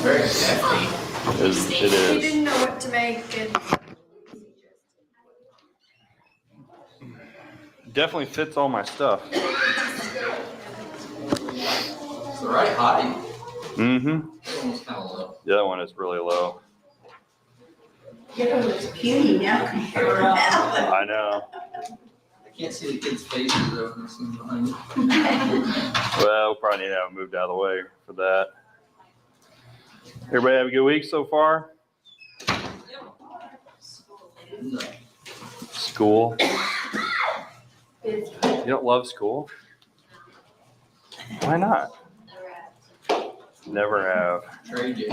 very hefty. It is. He didn't know what to make it. Definitely fits all my stuff. It's the right height. Mm-hmm. It's almost kind of low. The other one is really low. It looks puny now compared to that one. I know. I can't see the kids' faces though when they're sitting behind you. Well, we'll probably need to have them moved out of the way for that. Everybody have a good week so far? No. School? You don't love school? Why not? Never have. Trade you.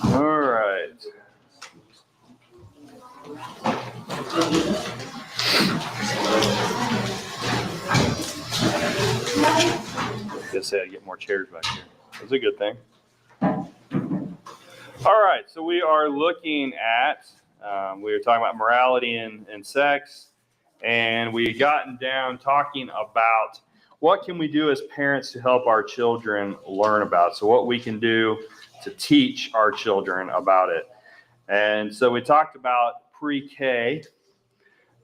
All right. Guess I had to get more chairs back here. That's a good thing. All right, so we are looking at, we were talking about morality and sex, and we've gotten down talking about what can we do as parents to help our children learn about. So what we can do to teach our children about it. And so we talked about pre-K,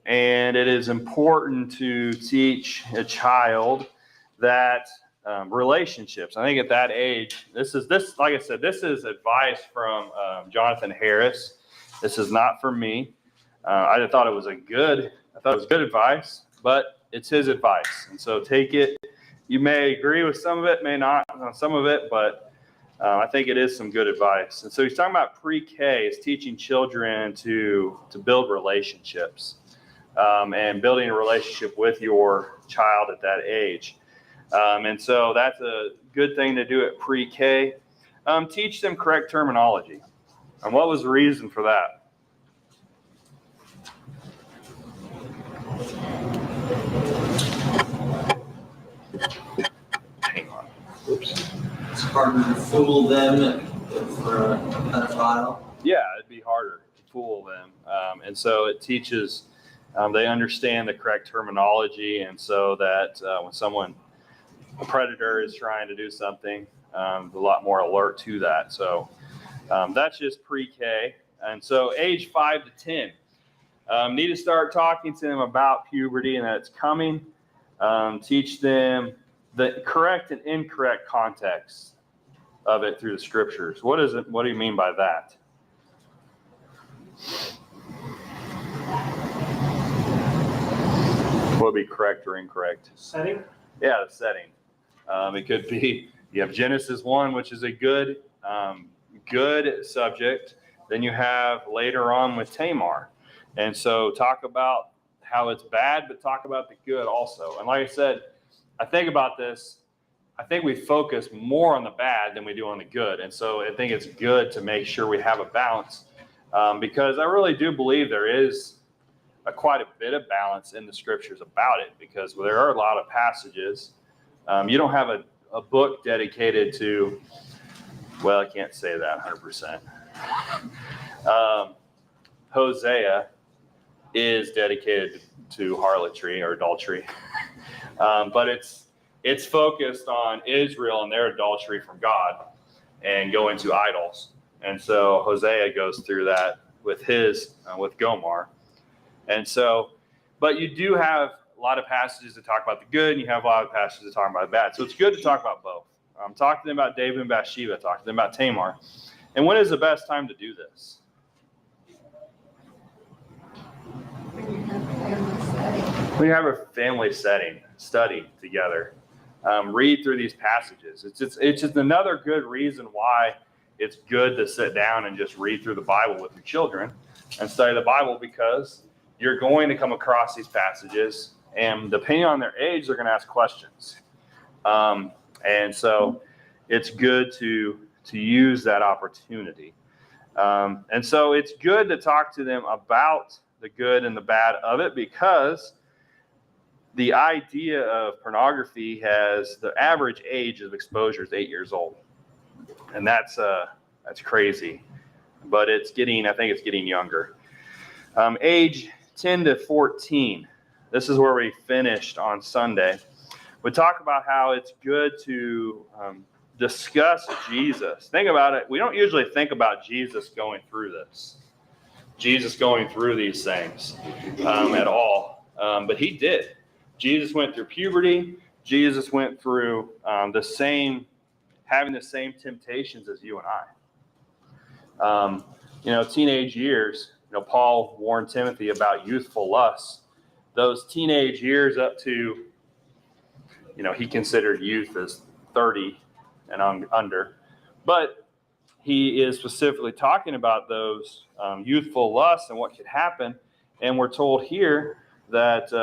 and it is important to teach a child that relationships. I think at that age, like I said, this is advice from Jonathan Harris. This is not for me. I thought it was good advice, but it's his advice. And so take it. You may agree with some of it, may not on some of it, but I think it is some good advice. And so he's talking about pre-K is teaching children to build relationships and building a relationship with your child at that age. And so that's a good thing to do at pre-K. Teach them correct terminology. And what was the reason for that? Hang on. Oops. It's harder to fool them for a pedophile. Yeah, it'd be harder to fool them. And so it teaches, they understand the correct terminology. And so that when a predator is trying to do something, a lot more alert to that. So that's just pre-K. And so age 5 to 10, need to start talking to them about puberty and that it's coming. Teach them the correct and incorrect context of it through the scriptures. What is it? What do you mean by that? What would be correct or incorrect? Setting? Yeah, the setting. It could be, you have Genesis 1, which is a good subject. Then you have later on with Tamar. And so talk about how it's bad, but talk about the good also. And like I said, I think about this, I think we focus more on the bad than we do on the good. And so I think it's good to make sure we have a balance because I really do believe there is quite a bit of balance in the scriptures about it because there are a lot of passages. You don't have a book dedicated to, well, I can't say that 100%. Hosea is dedicated to harlotry or adultery, but it's focused on Israel and their adultery from God and going to idols. And so Hosea goes through that with with Gomer. And so, but you do have a lot of passages that talk about the good, and you have a lot of passages that talk about the bad. So it's good to talk about both. Talk to them about David and Bathsheba. Talk to them about Tamar. And when is the best time to do this? When you have a family setting, study together. Read through these passages. It's just another good reason why it's good to sit down and just read through the Bible with your children and study the Bible because you're going to come across these passages, and depending on their age, they're going to ask questions. And so it's good to use that opportunity. And so it's good to talk to them about the good and the bad of it because the idea of pornography has the average age of exposure is 8 years old. And that's crazy. But I think it's getting younger. Age 10 to 14. This is where we finished on Sunday. We talk about how it's good to discuss Jesus. Think about it. We don't usually think about Jesus going through this, Jesus going through these things at all. But he did. Jesus went through puberty. Jesus went through having the same temptations as you and I. Teenage years, Paul warned Timothy about youthful lusts. Those teenage years up to, he considered youth as 30 and under. But he is specifically talking about those youthful lusts and what could happen. And we're told here that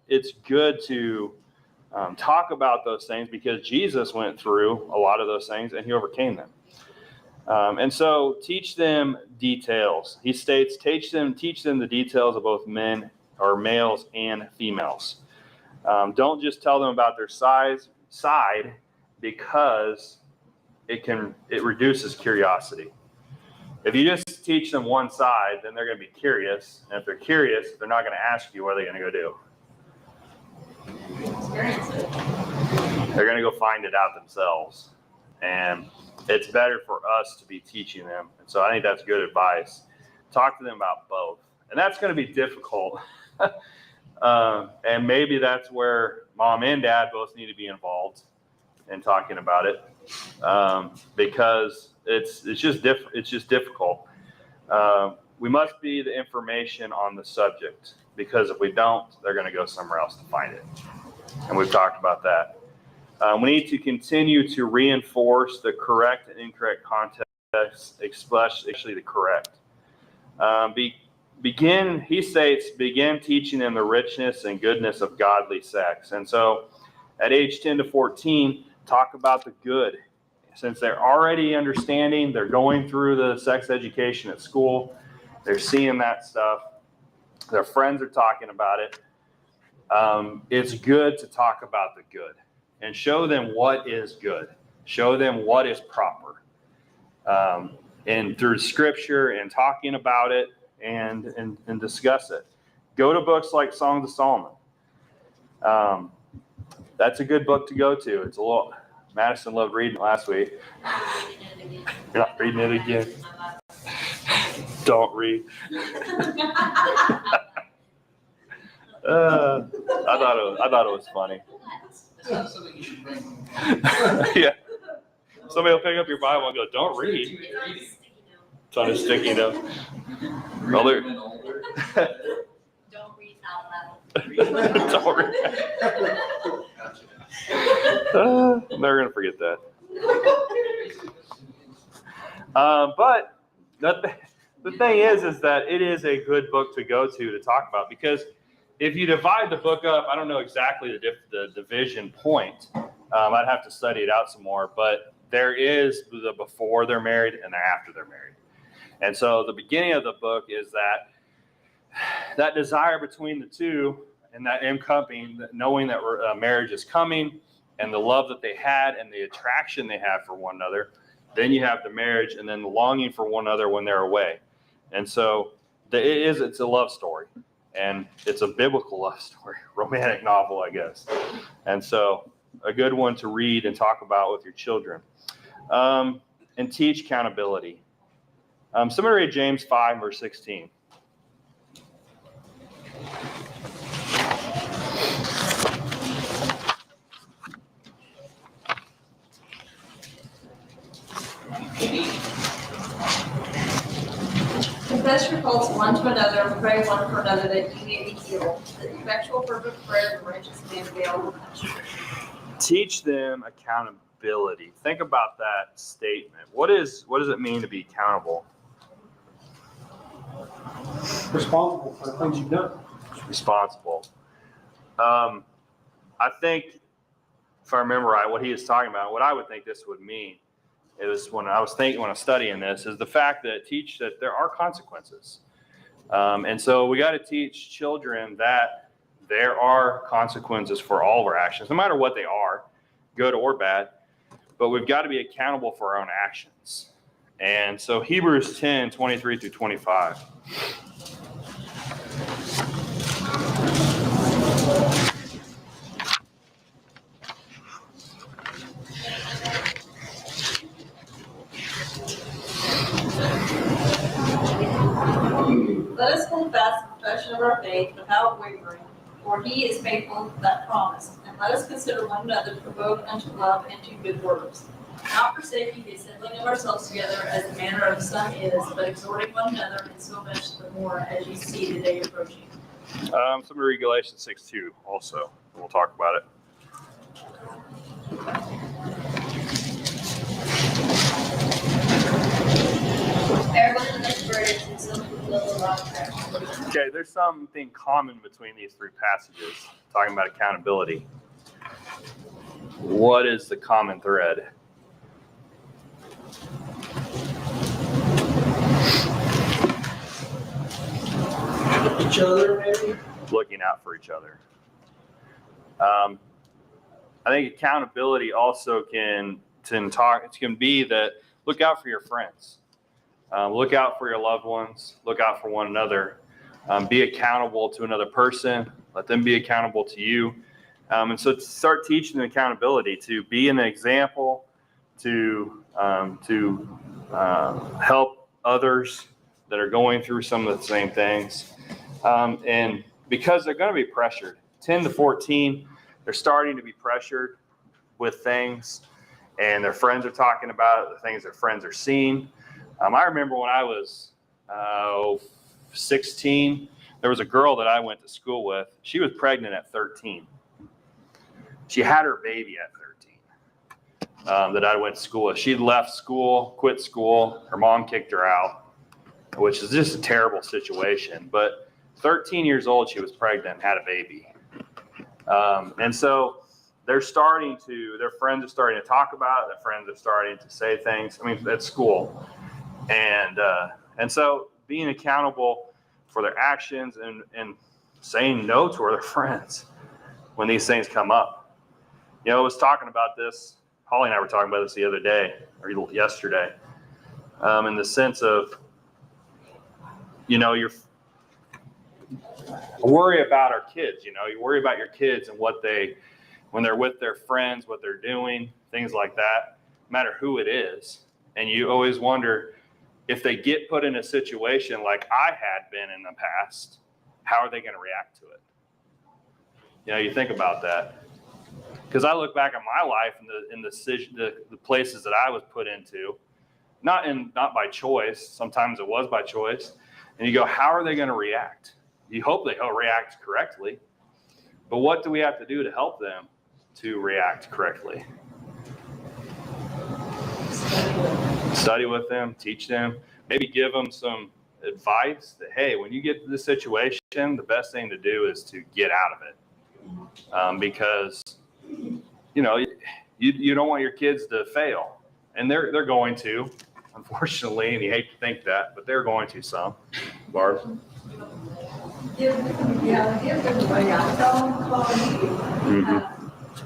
it's good to talk about those things because Jesus went through a lot of those things and he overcame them. And so teach them details. He states, teach them the details of both men or males and females. Don't just tell them about their side because it reduces curiosity. If you just teach them one side, then they're going to be curious. And if they're curious, they're not going to ask you what are they going to go do. Experience it. They're going to go find it out themselves. And it's better for us to be teaching them. And so I think that's good advice. Talk to them about both. And that's going to be difficult. And maybe that's where mom and dad both need to be involved in talking about it. Because it's just difficult. We must be the information on the subject because if we don't, they're going to go somewhere else to find it. And we've talked about that. We need to continue to reinforce the correct and incorrect context, especially the correct. Begin teaching them the richness and goodness of godly sex. And so at age 10 to 14, talk about the good. Since they're already understanding, they're going through the sex education at school, they're seeing that stuff, their friends are talking about it. It's good to talk about the good and show them what is good, show them what is proper. And through scripture and talking about it and discuss it. Go to books like Songs of Solomon. That's a good book to go to. It's a little, Madison loved reading it last week. You're not reading it again. Don't read. I thought it was funny. Yeah. Somebody will pick up your Bible and go, "Don't read." It's on a sticky note. Don't read out loud. Don't read. Never gonna forget that. But the thing is that it is a good book to go to talk about because if you divide the book up, I don't know exactly the division point. I'd have to study it out some more, but there is the before they're married and the after they're married. And so the beginning of the book is that desire between the two and that incoming, knowing that marriage is coming and the love that they had and the attraction they have for one another. Then you have the marriage and then the longing for one another when they're away. And so it's a love story. And it's a biblical love story, romantic novel, I guess. And so a good one to read and talk about with your children. And teach accountability. Somebody read James 5, verse 16. Confess your faults one to another and pray one for another that you may be healed. The effectual fervent prayer of the righteous man availeth much. Teach them accountability. Think about that statement. What does it mean to be accountable? Responsible for the things you've done. Responsible. I think, if I remember right, what he is talking about, what I would think this would mean is when I was studying this, is the fact that there are consequences. And so we got to teach children that there are consequences for all of our actions, no matter what they are, good or bad, but we've got to be accountable for our own actions. And so Hebrews 10, 23 through 25. us hold fast the profession of our faith without wavering, for he is faithful that promised. And let us consider one another to provoke unto love and to good works, not forsaking the assembling of ourselves together as the manner of some is, but exhorting one another, and so much the more as you see the day approaching. Some of Galatians 6:2 also. We'll talk about it. Everyone in this verse and some fulfill the law of Christ. Okay, there's something common between these three passages talking about accountability. What is the common thread? Each other, maybe? Looking out for each other. I think accountability also can be that look out for your friends. Look out for your loved ones. Look out for one another. Be accountable to another person. Let them be accountable to you. And so to start teaching them accountability, to be an example, to help others that are going through some of the same things. And because they're going to be pressured, 10 to 14, they're starting to be pressured with things, and their friends are talking about it, the things their friends are seeing. I remember when I was 16, there was a girl that I went to school with. She was pregnant at 13. She had her baby at 13 that I went to school with. She'd left school, quit school. Her mom kicked her out, which is just a terrible situation. But 13 years old, she was pregnant, had a baby. And so their friends are starting to talk about it. Their friends are starting to say things. I mean, at school. And so being accountable for their actions and saying no to their friends when these things come up. You know, I was talking about this, Holly and I were talking about this the other day, or yesterday, in the sense of, you know, you worry about our kids, you worry about your kids and when they're with their friends, what they're doing, things like that, no matter who it is. And you always wonder, if they get put in a situation like I had been in the past, how are they going to react to it? You know, you think about that. Because I look back at my life and the places that I was put into, not by choice. Sometimes it was by choice. And you go, how are they going to react? You hope they'll react correctly. But what do we have to do to help them to react correctly? Study with them, teach them, maybe give them some advice that, hey, when you get to this situation, the best thing to do is to get out of it. Because, you know, you don't want your kids to fail. And they're going to, unfortunately, and you hate to think that, but they're going to some. Barb? Give them the way out. Tell them to call you.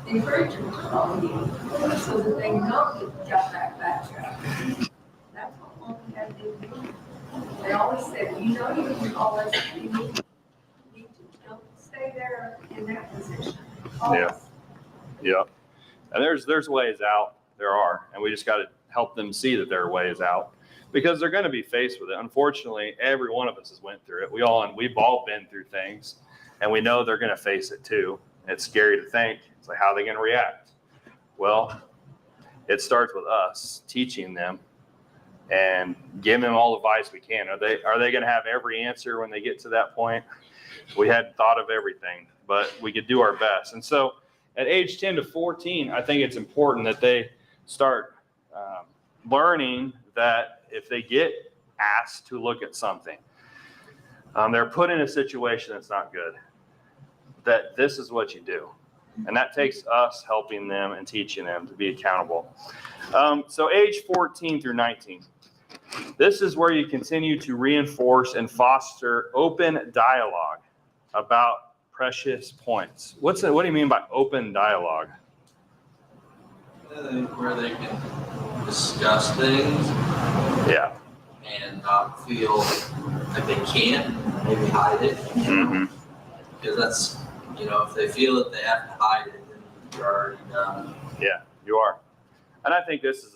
Encourage them to call you so that they know you've got that background. That's what mom and dad did. They always said, you know, you can call us if you need to. Don't stay there in that position. Yeah. And there's ways out. There are. And we just got to help them see that there are ways out. Because they're going to be faced with it. Unfortunately, every one of us has went through it. We've all been through things, and we know they're going to face it too. It's scary to think. It's like, how are they going to react? Well, it starts with us teaching them and giving them all the advice we can. Are they going to have every answer when they get to that point? We hadn't thought of everything, but we could do our best. And so, at age 10 to 14, I think it's important that they start learning that if they get asked to look at something, they're put in a situation that's not good, that this is what you do. And that takes us helping them and teaching them to be accountable. So age 14 through 19, this is where you continue to reinforce and foster open dialogue about precious points. What do you mean by open dialogue? Where they can discuss things. Yeah. And not feel like they can't maybe hide it. Mm-hmm. Because that's, if they feel that they have to hide it, then you're already done. Yeah, you are. And I think this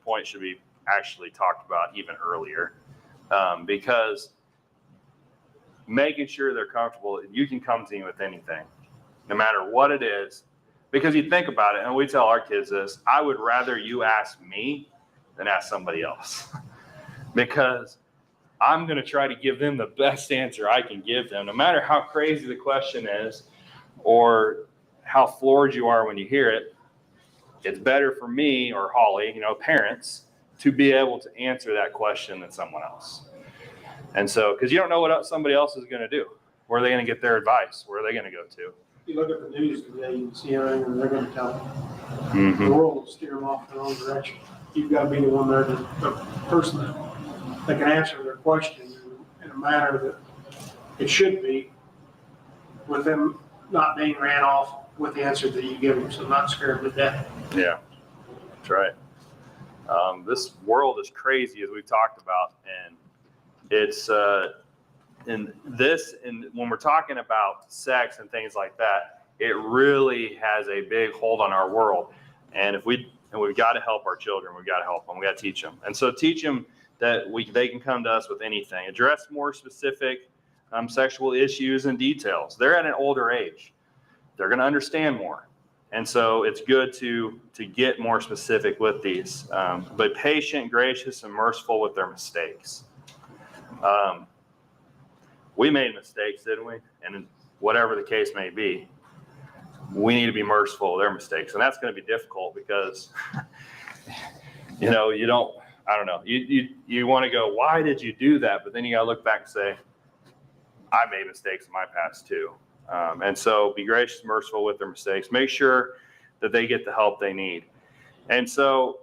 point should be actually talked about even earlier, because making sure they're comfortable. You can come to me with anything, no matter what it is. Because you think about it, and we tell our kids this, I would rather you ask me than ask somebody else. Because I'm going to try to give them the best answer I can give them, no matter how crazy the question is or how floored you are when you hear it. It's better for me or Holly, parents, to be able to answer that question than someone else. And so, because you don't know what somebody else is going to do. Where are they going to get their advice? Where are they going to go to? You look at the news today, you can see everything they're going to tell them. Mm-hmm. The world will steer them off their own direction. You've got to be the one there, the person that can answer their question in a manner that it should be, with them not being ran off with the answer that you give them, so not scared to death. Yeah, that's right. This world is crazy, as we've talked about, and it's when we're talking about sex and things like that, it really has a big hold on our world. And we've got to help our children. We've got to help them. We got to teach them. And so teach them that they can come to us with anything. Address more specific sexual issues and details. They're at an older age. They're going to understand more. And so it's good to get more specific with these, but patient, gracious, and merciful with their mistakes. We made mistakes, didn't we? And whatever the case may be, we need to be merciful with their mistakes. And that's going to be difficult because, you want to go, why did you do that? But then you got to look back and say, I made mistakes in my past too. And so be gracious, merciful with their mistakes. Make sure that they get the help they need. And so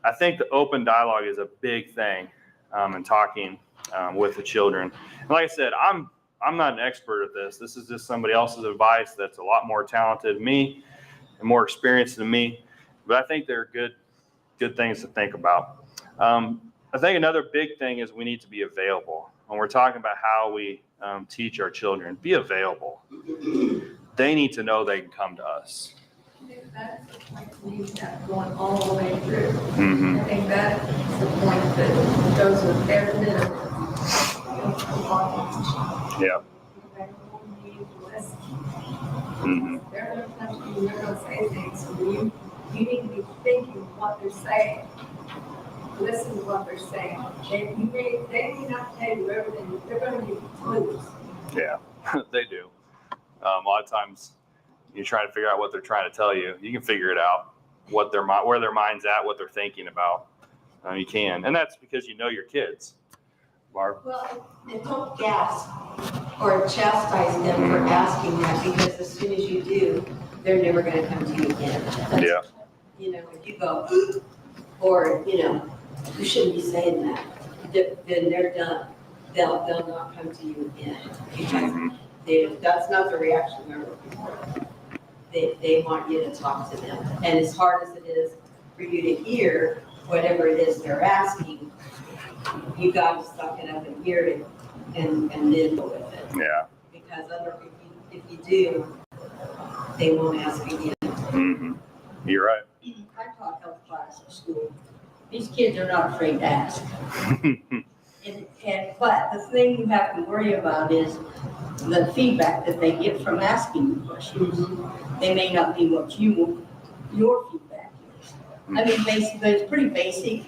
I think the open dialogue is a big thing in talking with the children. And like I said, I'm not an expert at this. This is just somebody else's advice that's a lot more talented than me and more experienced than me. But I think they're good things to think about. I think another big thing is we need to be available. When we're talking about how we teach our children, be available. They need to know they can come to us. That's the point we have going all the way through. Mm-hmm. I think that's the point that goes with every bit of it. Yeah. Mm-hmm. There are times when you're going to say things, and you need to be thinking what they're saying. Listen to what they're saying. They may not tell you everything, but they're going to give you clues. Yeah, they do. A lot of times you try to figure out what they're trying to tell you. You can figure it out, where their mind's at, what they're thinking about. You can. And that's because you know your kids. Barb? Well, and don't gasp or chastise them for asking that, because as soon as you do, they're never going to come to you again. Yeah. If you go, or, you shouldn't be saying that, then they're done. They'll not come to you again. Because that's not the reaction they're looking for. They want you to talk to them. And as hard as it is for you to hear whatever it is they're asking, you got to suck it up and hear it and then go with it. Yeah. Because if you do, they won't ask again. Mm-hmm. You're right. I taught health class at school. These kids are not afraid to ask. But the thing you have to worry about is the feedback that they get from asking you questions. They may not be what your feedback is. I mean, basically, it's pretty basic,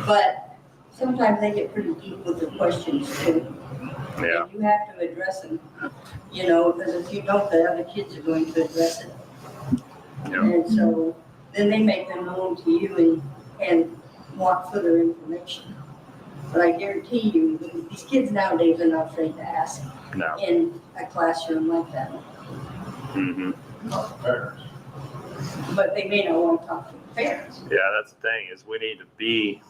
but sometimes they get pretty deep with the questions too. Yeah. And you have to address them, because if you don't, the other kids are going to address it. Yeah. And so then they make them known to you and want further information. But I guarantee you, these kids nowadays are not afraid to ask No. in a classroom like that. Mm-hmm. But they may not want to talk to the parents. Yeah, that's the thing, is we need to be,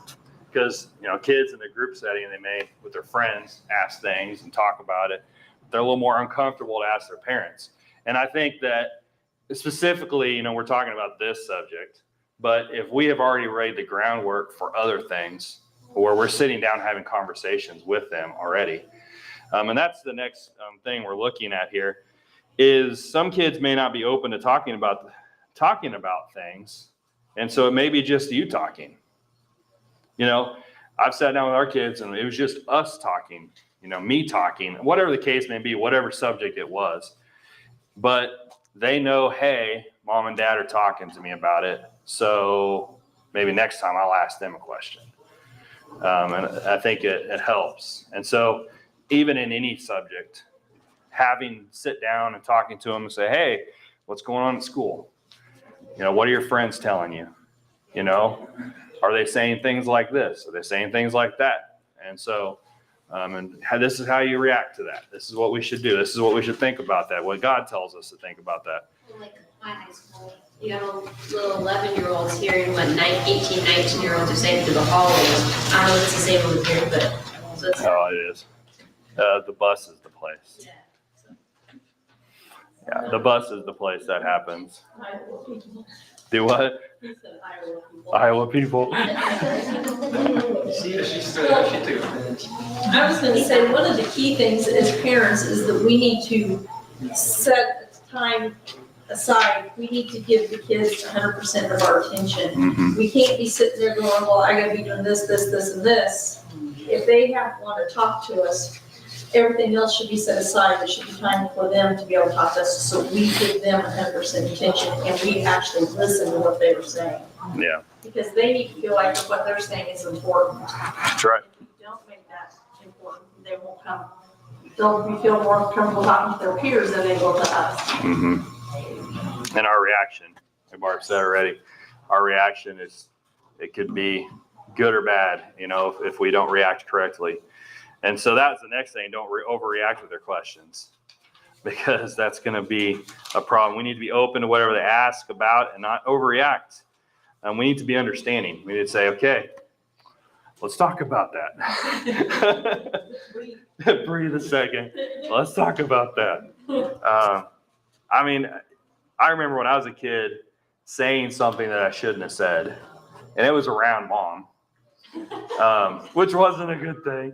because, kids in a group setting, they may, with their friends, ask things and talk about it. They're a little more uncomfortable to ask their parents. And I think that specifically, we're talking about this subject, but if we have already laid the groundwork for other things, where we're sitting down having conversations with them already. And that's the next thing we're looking at here, is some kids may not be open to talking about things. And so it may be just you talking. I've sat down with our kids and it was just us talking, me talking, whatever the case may be, whatever subject it was. But they know, hey, mom and dad are talking to me about it. So maybe next time I'll ask them a question. And I think it helps. And so even in any subject, having sit down and talking to them and say, hey, what's going on at school? What are your friends telling you? Are they saying things like this? Are they saying things like that? And so, this is how you react to that. This is what we should do. This is what we should think about that. What God tells us to think about that. Like my high school, you have little 11-year-olds hearing what 18, 19-year-olds are saying through the hallways. I don't know if it's the same over here, but so it's, Oh, it is. The bus is the place. Yeah, the bus is the place that happens. Do what? He said Iowa people. See, she took offense. I was gonna say, one of the key things as parents is that we need to set time aside. We need to give the kids 100% of our attention. Mm-hmm. We can't be sitting there going, well, I gotta be doing this, this, this, and this. If they want to talk to us, everything else should be set aside. There should be time for them to be able to talk to us, so we give them 100% attention and we actually listen to what they were saying. Yeah, Because they need to feel like what they're saying is important. that's right. If you don't make that important, they won't come. They'll feel more comfortable talking to their peers than they will to us. Mm-hmm. And our reaction, like Barb said already, our reaction is, it could be good or bad, if we don't react correctly. And so that's the next thing. Don't overreact with their questions, because that's going to be a problem. We need to be open to whatever they ask about and not overreact. And we need to be understanding. We need to say, okay, let's talk about that. Breathe a second. Let's talk about that. I remember when I was a kid saying something that I shouldn't have said, and it was around mom. Which wasn't a good thing.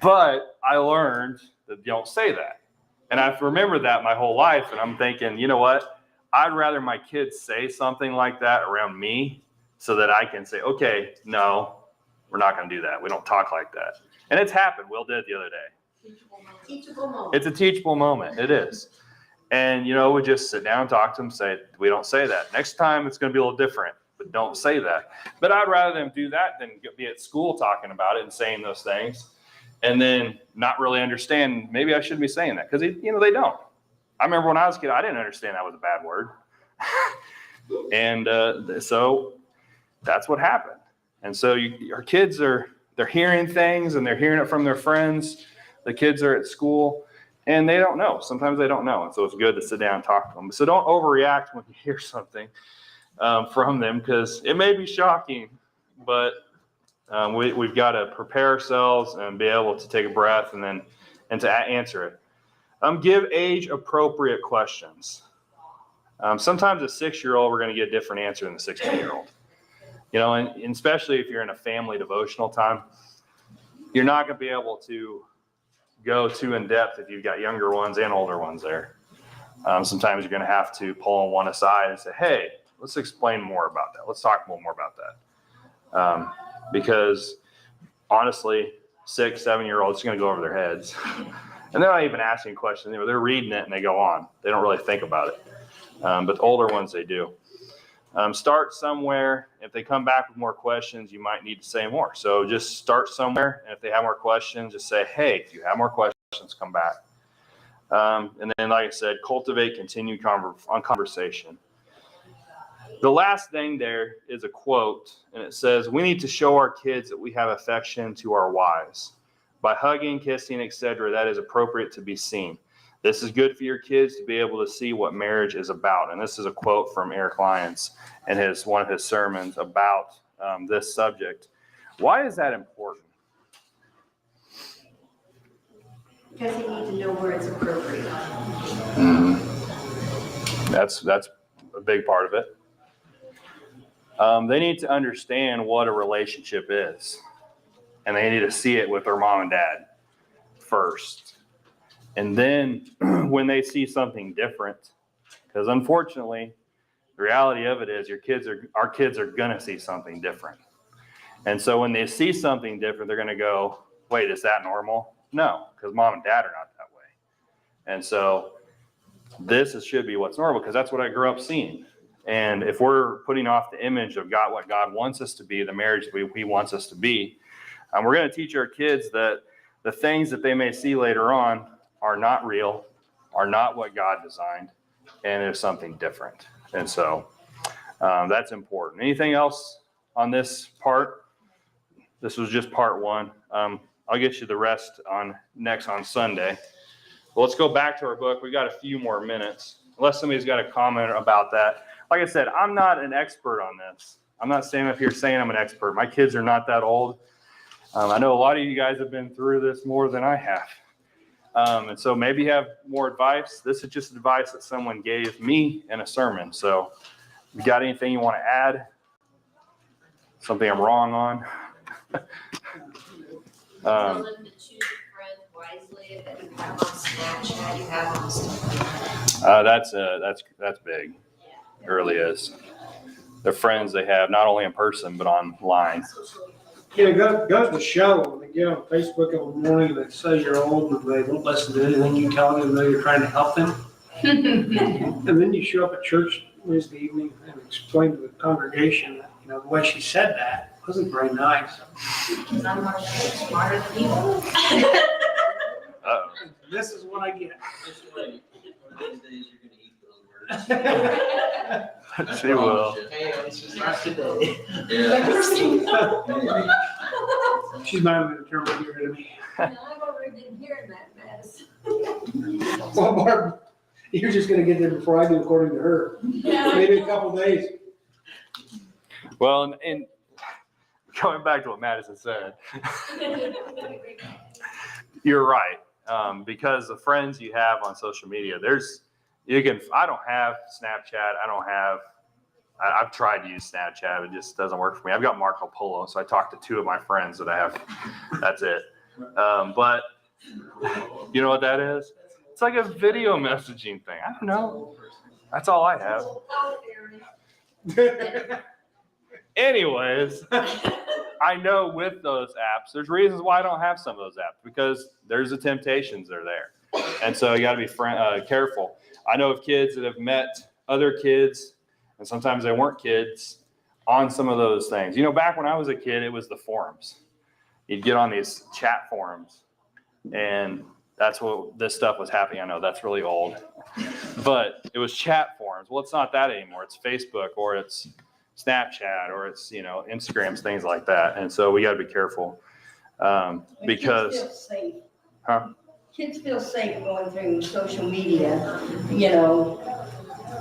But I learned that you don't say that. And I've remembered that my whole life. And I'm thinking, you know what? I'd rather my kids say something like that around me so that I can say, okay, no, we're not going to do that. We don't talk like that. And it's happened. Will did it the other day. Teachable moment. It's a teachable moment. It is. And, we just sit down and talk to them, say, we don't say that. Next time it's going to be a little different. But don't say that. But I'd rather them do that than be at school talking about it and saying those things and then not really understand, maybe I shouldn't be saying that, because, they don't. I remember when I was a kid, I didn't understand that was a bad word. And so that's what happened. And so our kids they're hearing things and they're hearing it from their friends. The kids are at school and they don't know. Sometimes they don't know. And so it's good to sit down and talk to them. So don't overreact when you hear something from them, because it may be shocking, but we've got to prepare ourselves and be able to take a breath and to answer it. Give age appropriate questions. Sometimes a 6-year-old, we're going to get a different answer than the 16-year-old. And especially if you're in a family devotional time, you're not going to be able to go too in depth if you've got younger ones and older ones there. Sometimes you're going to have to pull one aside and say, hey, let's explain more about that. Let's talk a little more about that. Because honestly, 6, 7-year-olds are going to go over their heads. And they're not even asking questions. They're reading it and they go on. They don't really think about it. But the older ones, they do. Start somewhere. If they come back with more questions, you might need to say more. So just start somewhere. And if they have more questions, just say, hey, if you have more questions, come back. And then, like I said, cultivate continued conversation. The last thing there is a quote, and it says, we need to show our kids that we have affection to our wives. By hugging, kissing, etc., that is appropriate to be seen. This is good for your kids to be able to see what marriage is about. And this is a quote from Eric Lyons in one of his sermons about this subject. Why is that important? Because you need to know where it's appropriate. That's a big part of it. They need to understand what a relationship is. And they need to see it with their mom and dad first. And then when they see something different, because unfortunately, the reality of it is our kids are going to see something different. And so when they see something different, they're going to go, wait, is that normal? No, because mom and dad are not that way. And so should be what's normal, because that's what I grew up seeing. And if we're putting off the image of God, what God wants us to be, the marriage He wants us to be, we're going to teach our kids that the things that they may see later on are not real, are not what God designed, and there's something different. And so that's important. Anything else on this part? This was just part one. I'll get you the rest next on Sunday. Well, let's go back to our book. We got a few more minutes, unless somebody's got a comment about that. Like I said, I'm not an expert on this. I'm not standing up here saying I'm an expert. My kids are not that old. I know a lot of you guys have been through this more than I have. And so maybe you have more advice. This is just advice that someone gave me in a sermon. So you got anything you want to add? Something I'm wrong on? Tell them to choose friends wisely that you have on Snapchat, you have on Instagram. That's big. It really is. The friends they have, not only in person, but online. Yeah, it goes to show when they get on Facebook in the morning and they say you're old and they won't listen to anything you tell them, even though you're trying to help them. And then you show up at church Wednesday evening and explain to the congregation that, the way she said that wasn't very nice. Because I'm much smarter than you. Uh-oh. This is what I get. Just wait. One of these days you're gonna eat those words. She will. Hey, it's just not today. Yeah. She's not even going to turn her ear to me. I've already been hearing that mess. Well, Barb, you're just going to get there before I do, according to her. Maybe a couple days. Well, and going back to what Madison said, you're right. Because the friends you have on social media, I don't have Snapchat. I've tried to use Snapchat. It just doesn't work for me. I've got Marco Polo, so I talk to 2 of my friends that I have. That's it. But you know what that is? It's like a video messaging thing. I don't know. That's all I have. Anyways, I know with those apps, there's reasons why I don't have some of those apps, because there's the temptations that are there. And so you got to be careful. I know of kids that have met other kids, and sometimes they weren't kids, on some of those things. Back when I was a kid, it was the forums. You'd get on these chat forums, and that's what this stuff was happening. I know that's really old, but it was chat forums. Well, it's not that anymore. It's Facebook, or it's Snapchat, or it's, Instagrams, things like that. And so we got to be careful because. Kids feel safe. Huh? Kids feel safe going through social media,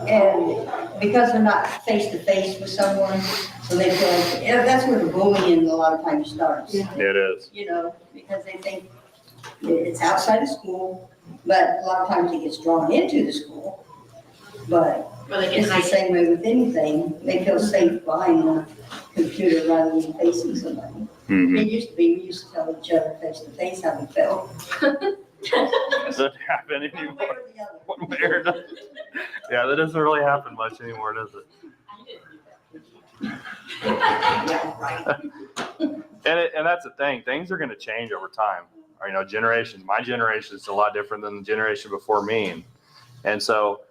and because they're not face to face with someone, so they feel like, that's where the bullying a lot of times starts. It is. Because they think it's outside of school, but a lot of times it gets drawn into the school. But Or they can it's the hide. same way with anything. They feel safe behind the computer rather than facing somebody. Mm-hmm. It used to be, we used to tell each other face to face how we felt. Doesn't happen anymore. One way or another. Yeah, that doesn't really happen much anymore, does it? Yeah, right. And that's the thing. Things are going to change over time. Generations. My generation is a lot different than the generation before me, and so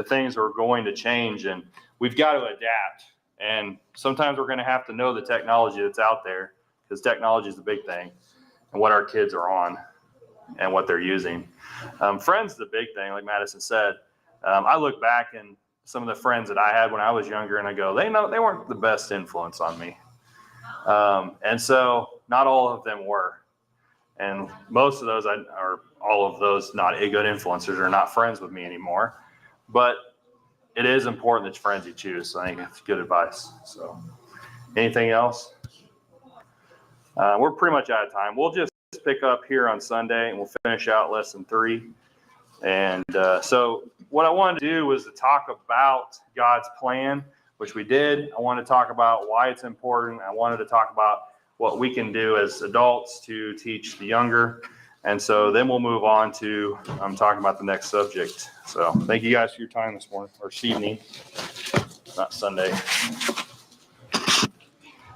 things are going to change, and we've got to adapt. And sometimes we're going to have to know the technology that's out there, because technology is the big thing, and what our kids are on and what they're using. Friends is the big thing, like Madison said. I look back and some of the friends that I had when I was younger, and I go, they weren't the best influence on me. And so not all of them were. And most of those, or all of those not a good influencers, are not friends with me anymore. But it is important that friends you choose. So I think it's good advice. So anything else? We're pretty much out of time. We'll just pick up here on Sunday, and we'll finish out lesson 3. And so what I wanted to do was to talk about God's plan, which we did. I wanted to talk about why it's important. I wanted to talk about what we can do as adults to teach the younger. And so then we'll move on to talking about the next subject. So thank you guys for your time this morning, or this evening, not Sunday.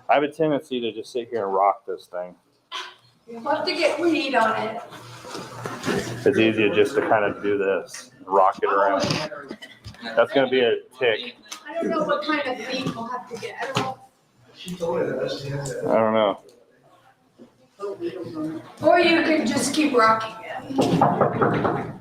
I have a tendency to just sit here and rock this thing. You'll have to get weed on it. It's easier just to kind of do this, rock it around. That's gonna be a tick. I don't know what kind of feed we'll have to get. I don't know. I don't know. Oh, we don't know. Or you could just keep rocking it.